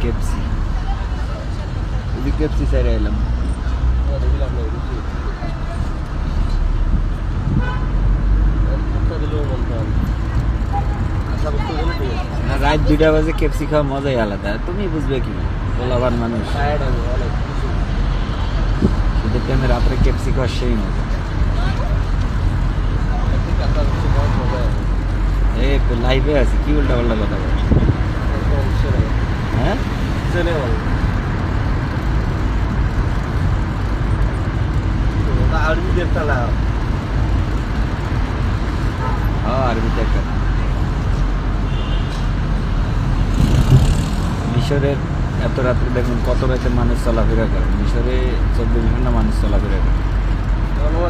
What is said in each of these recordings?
কেপসি যদি কেপসি সাইডে এলাম না, রাত 2টা বাজে কেপসি খাওয়া মজাই আলাদা। তুমি বুঝবে কি বলাবার মানুষ, শীতের টাইমে রাত্রে কেপসি খাওয়ার সেই মজা। এই লাইভে আছি, কি উল্টা পাল্টা কথা বল। হ্যাঁ আরবিতে একটা মিশরের এত রাত্রে দেখুন কত রাতে মানুষ চলাফেরা করে। মিশরে 24 ঘন্টা মানুষ চলাফেরা করে।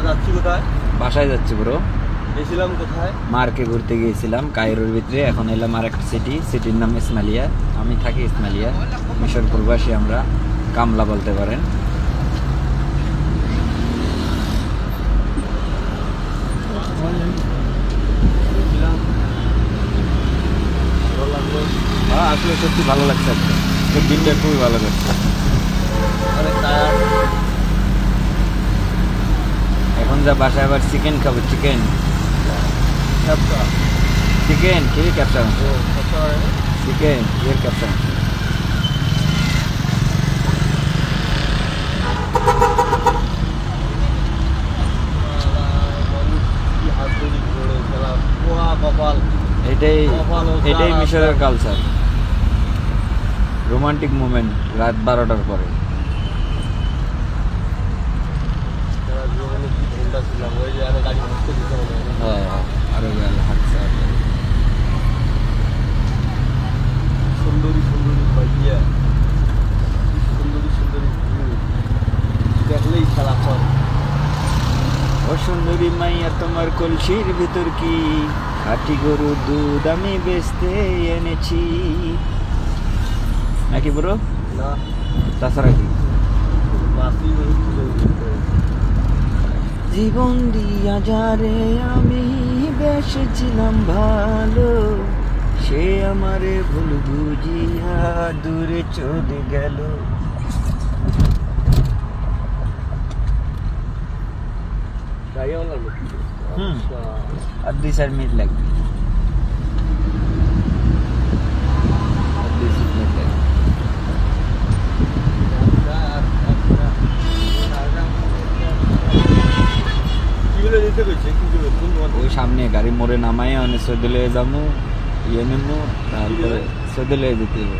যাচ্ছি কোথায়? বাসায় যাচ্ছি ব্রো। গেছিলাম কোথায়? মার্কে ঘুরতে গিয়েছিলাম কায়রোর ভিতরে। এখন এলাম আর একটা সিটির নাম ইসমাইলিয়া। আমি থাকি ইসমাইলিয়া, মিশর প্রবাসী আমরা, কামলা বলতে পারেন। হ্যাঁ আসলে সত্যি ভালো লাগছে। আজকে দিনটা খুবই ভালো লাগছে। এখন যা বাসায় আবার চিকেন খাবো। চিকেন কি ক্যাপসা চিকেন এর ক্যাপসা। এটাই মিশরের কালচার। রোমান্টিক মুভমেন্ট রাত 12টার পরে। আরো হাঁটছে সুন্দরী ভাইয়া, সুন্দরী দেখলেই খেলা কর। ও সুন্দরী মাইয়া তোমার কলসির ভিতর কি খাঁটি গরুর দুধ আমি বেচতে এনেছি নাকি বড়? না তাছাড়া কি? মাসি জীবন দিয়া যারে আমি বেসেছিলাম ভালো, সে আমারে ভুল বুঝিয়া দূরে চলে গেল। আর 2-4 মিনিট লাগবে। ওই সামনে গাড়ি মোড়ে নামাই অনেক সৈদলে যাবো, ইয়ে নেবো, তারপরে সৈদলে যেতে হবে।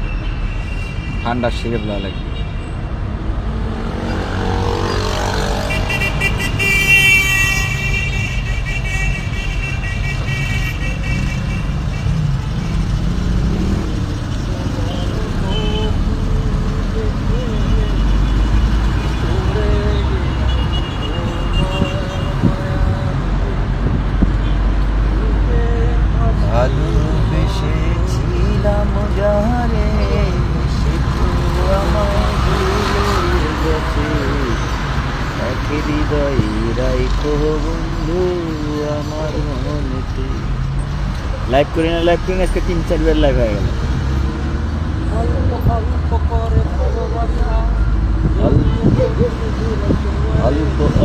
ঠান্ডার সিরে ভালো লাগবে। ভালোবেসেছিলাম যারে সে তো আমায় ভুলে গেছে, এক হৃদয় রাইখো বন্ধু আমার মনেতে। লাইভ করি না আজকে 3-4 বার লাইভ হয়ে গেল।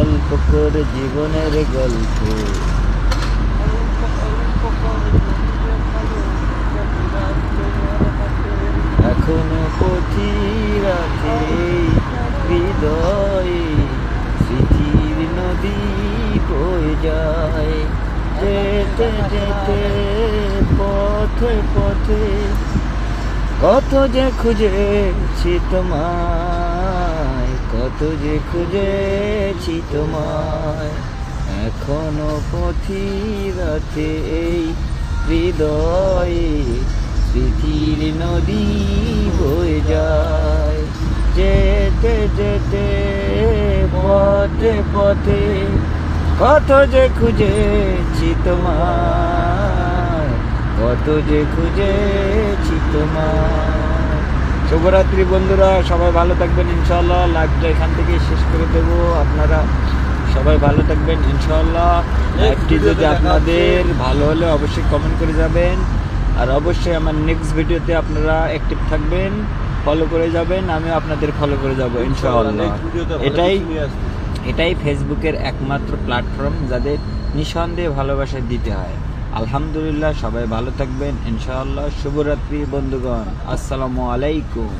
অল্প করে জীবনের গল্প, এখনো পথি রাখে হৃদয়ে, স্মৃতির নদী বয়ে যায়। যেতে যেতে পথে কত যে খুঁজেছি তোমায়, এখনো পথি রাখে এই হৃদয়ে, স্মৃতির নদী বয়ে যায়। যেতে যেতে পথে কত যে খুঁজেছি তোমায়, শুভরাত্রি বন্ধুরা, সবাই ভালো থাকবেন ইনশাআল্লাহ। লাইভটা এখান থেকে শেষ করে দেব। আপনারা সবাই ভালো থাকবেন ইনশাআল্লাহ। লাইভটি যদি আপনাদের ভালো হলে অবশ্যই কমেন্ট করে যাবেন, আর অবশ্যই আমার নেক্সট ভিডিওতে আপনারা অ্যাক্টিভ থাকবেন। ফলো করে যাবেন, আমিও আপনাদের ফলো করে যাব ইনশাআল্লাহ। নেক্সট ভিডিওতে ভালো এটাই কিছু নিয়ে আসতেছি। এটাই ফেসবুকের একমাত্র প্ল্যাটফর্ম যাদের নিঃসন্দেহে ভালোবাসা দিতে হয়। আলহামদুলিল্লাহ, সবাই ভালো থাকবেন ইনশাআল্লাহ। শুভরাত্রি বন্ধুগণ, আসসালামু আলাইকুম।